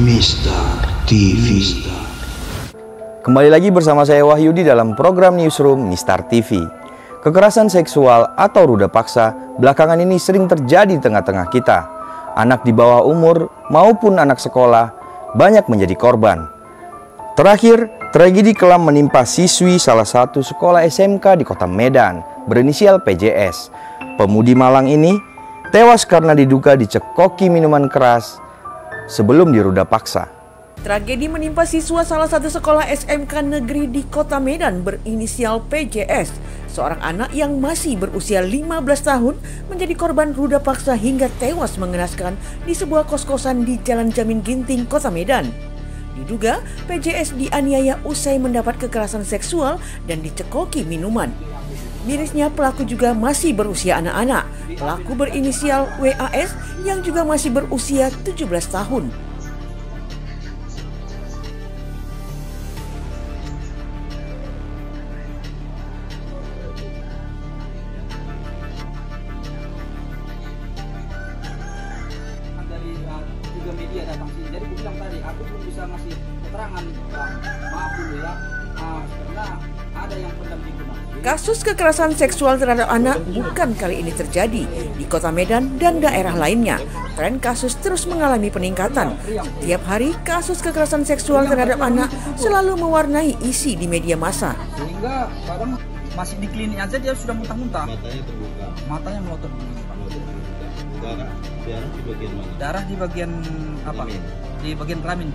Mistar TV. Kembali lagi bersama saya Wahyudi dalam program Newsroom Mistar TV. Kekerasan seksual atau ruda paksa belakangan ini sering terjadi di tengah-tengah kita. Anak di bawah umur maupun anak sekolah banyak menjadi korban. Terakhir, tragedi kelam menimpa siswi salah satu sekolah SMK di kota Medan berinisial PJS. Pemudi Malang ini tewas karena diduga dicekoki minuman keras sebelum diruda paksa. Tragedi menimpa siswa salah satu sekolah SMK negeri di kota Medan berinisial PJS. Seorang anak yang masih berusia 15 tahun menjadi korban ruda paksa hingga tewas mengenaskan di sebuah kos-kosan di Jalan Jamin Ginting, kota Medan. Diduga PJS dianiaya usai mendapat kekerasan seksual dan dicekoki minuman. Mirisnya pelaku juga masih berusia anak-anak. Pelaku berinisial WAS yang juga masih berusia 17 tahun. Dari juga media datang sini. Jadi aku bilang tadi, aku belum bisa ngasih keterangan, maaf dulu ya, karena ada yang pendamping. Kasus kekerasan seksual terhadap anak bukan kali ini terjadi di kota Medan dan daerah lainnya. Tren kasus terus mengalami peningkatan. Setiap hari kasus kekerasan seksual terhadap anak selalu mewarnai isi di media massa. Sehingga kadang masih di klinik aja dia sudah muntah-muntah. Matanya terbuka. Matanya melotot begini, Pak. Darah di bagian mana? Darah di bagian apa? Di bagian kelamin.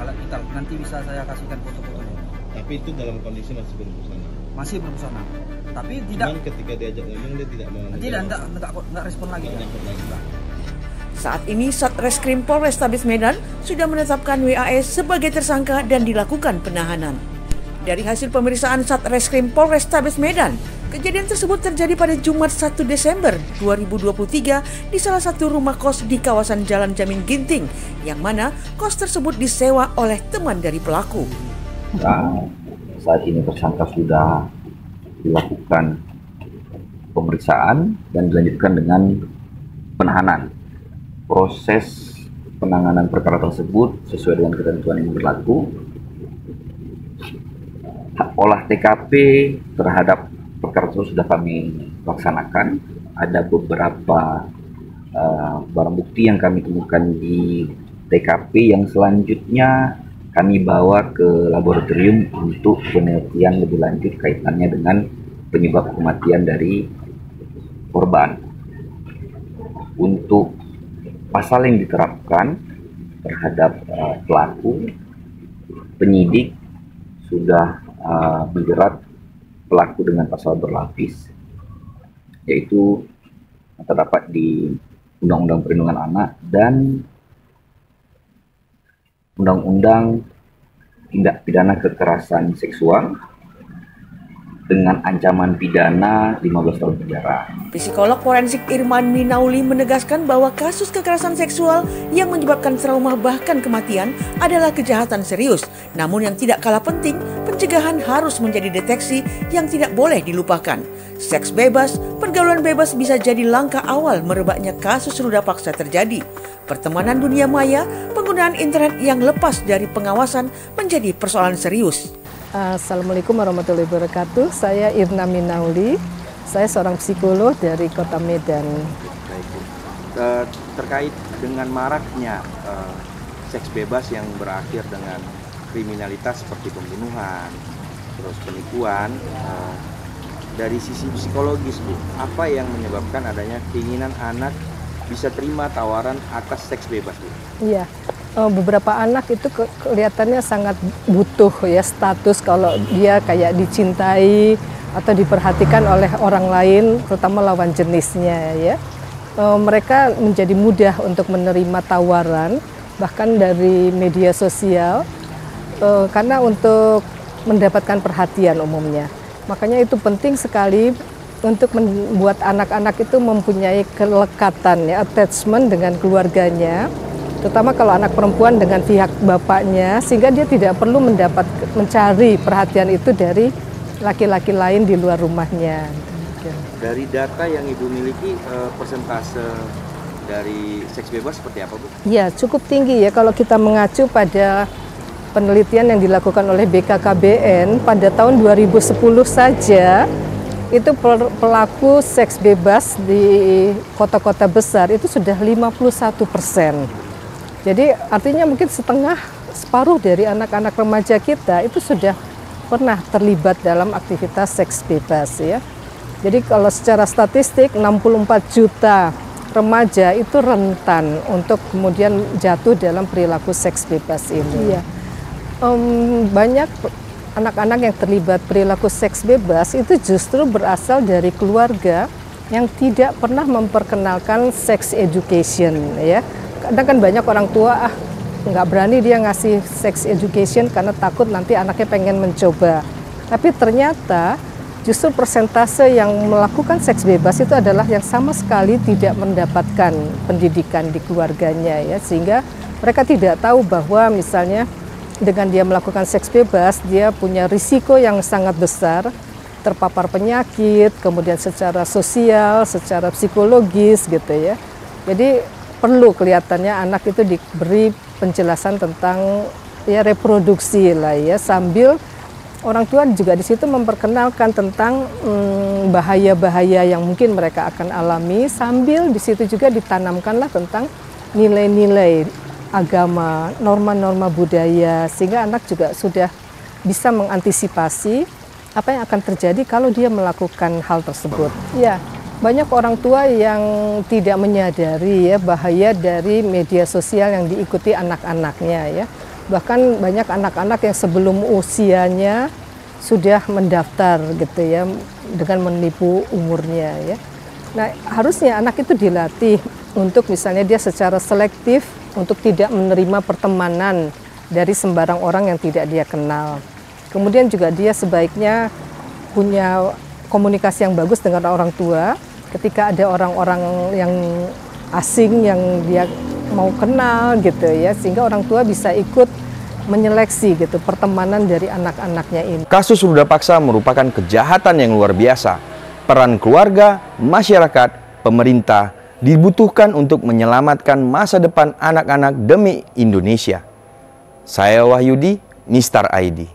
Kalau kita nanti bisa saya kasihkan foto-fotonya. Tapi itu dalam kondisi masih berbusana. Masih berbusana. Tapi tidak. Cuman ketika diajak ngomong dia tidak mau. Tidak respon lagi. Saat ini Satreskrim Polrestabes Medan sudah menetapkan WAS sebagai tersangka dan dilakukan penahanan. Dari hasil pemeriksaan Satreskrim Polrestabes Medan, kejadian tersebut terjadi pada Jumat 1 Desember 2023 di salah satu rumah kos di kawasan Jalan Jamin Ginting, yang mana kos tersebut disewa oleh teman dari pelaku. Nah, saat ini tersangka sudah dilakukan pemeriksaan dan dilanjutkan dengan penahanan. Proses penanganan perkara tersebut sesuai dengan ketentuan yang berlaku. Olah TKP terhadap perkara tersebut sudah kami laksanakan. Ada beberapa barang bukti yang kami temukan di TKP yang selanjutnya kami bawa ke laboratorium untuk penelitian lebih lanjut kaitannya dengan penyebab kematian dari korban. Untuk pasal yang diterapkan terhadap pelaku, penyidik sudah menjerat pelaku dengan pasal berlapis, yaitu terdapat di Undang-Undang Perlindungan Anak dan Undang-Undang Tindak Pidana Kekerasan Seksual dengan ancaman pidana 15 tahun penjara. Psikolog forensik Irman Minauli menegaskan bahwa kasus kekerasan seksual yang menyebabkan trauma bahkan kematian adalah kejahatan serius. Namun yang tidak kalah penting, pencegahan harus menjadi deteksi yang tidak boleh dilupakan. Seks bebas, pergaulan bebas bisa jadi langkah awal merebaknya kasus ruda paksa terjadi. Pertemanan dunia maya, penggunaan internet yang lepas dari pengawasan menjadi persoalan serius. Assalamualaikum warahmatullahi wabarakatuh. Saya Irna Minauli. Saya seorang psikolog dari Kota Medan. Terkait dengan maraknya seks bebas yang berakhir dengan kriminalitas seperti pembunuhan, terus penipuan, dari sisi psikologis, Bu, apa yang menyebabkan adanya keinginan anak bisa terima tawaran atas seks bebas, Bu? Iya. Beberapa anak itu kelihatannya sangat butuh ya status kalau dia kayak dicintai atau diperhatikan oleh orang lain, terutama lawan jenisnya ya. Mereka menjadi mudah untuk menerima tawaran bahkan dari media sosial karena untuk mendapatkan perhatian umumnya. Makanya itu penting sekali untuk membuat anak-anak itu mempunyai kelekatan ya, attachment dengan keluarganya. Terutama kalau anak perempuan dengan pihak bapaknya, sehingga dia tidak perlu mencari perhatian itu dari laki-laki lain di luar rumahnya. Dari data yang Ibu miliki, persentase dari seks bebas seperti apa, Bu? Ya, cukup tinggi ya kalau kita mengacu pada penelitian yang dilakukan oleh BKKBN pada tahun 2010 saja, itu pelaku seks bebas di kota-kota besar itu sudah 51%. Jadi artinya mungkin separuh dari anak-anak remaja kita itu sudah pernah terlibat dalam aktivitas seks bebas ya. Jadi kalau secara statistik 64 juta remaja itu rentan untuk kemudian jatuh dalam perilaku seks bebas ini. Iya. Banyak anak-anak yang terlibat perilaku seks bebas itu justru berasal dari keluarga yang tidak pernah memperkenalkan sex education ya. Kadang kan banyak orang tua nggak berani dia ngasih sex education karena takut nanti anaknya pengen mencoba. Tapi ternyata justru persentase yang melakukan seks bebas itu adalah yang sama sekali tidak mendapatkan pendidikan di keluarganya ya, sehingga mereka tidak tahu bahwa misalnya dengan dia melakukan seks bebas, dia punya risiko yang sangat besar, terpapar penyakit, kemudian secara sosial, secara psikologis gitu ya. Jadi perlu kelihatannya anak itu diberi penjelasan tentang ya reproduksi lah ya, sambil orang tua juga di situ memperkenalkan tentang bahaya-bahaya yang mungkin mereka akan alami, sambil di situ juga ditanamkanlah tentang nilai-nilai agama, norma-norma budaya, sehingga anak juga sudah bisa mengantisipasi apa yang akan terjadi kalau dia melakukan hal tersebut. Ya, banyak orang tua yang tidak menyadari ya bahaya dari media sosial yang diikuti anak-anaknya ya. Bahkan banyak anak-anak yang sebelum usianya sudah mendaftar gitu ya, dengan menipu umurnya ya. Nah, harusnya anak itu dilatih untuk misalnya dia secara selektif untuk tidak menerima pertemanan dari sembarang orang yang tidak dia kenal. Kemudian juga dia sebaiknya punya komunikasi yang bagus dengan orang tua ketika ada orang-orang yang asing yang dia mau kenal gitu ya, sehingga orang tua bisa ikut menyeleksi gitu pertemanan dari anak-anaknya ini. Kasus ruda paksa merupakan kejahatan yang luar biasa. Peran keluarga, masyarakat, pemerintah dibutuhkan untuk menyelamatkan masa depan anak-anak demi Indonesia. Saya Wahyudi, Mistar ID.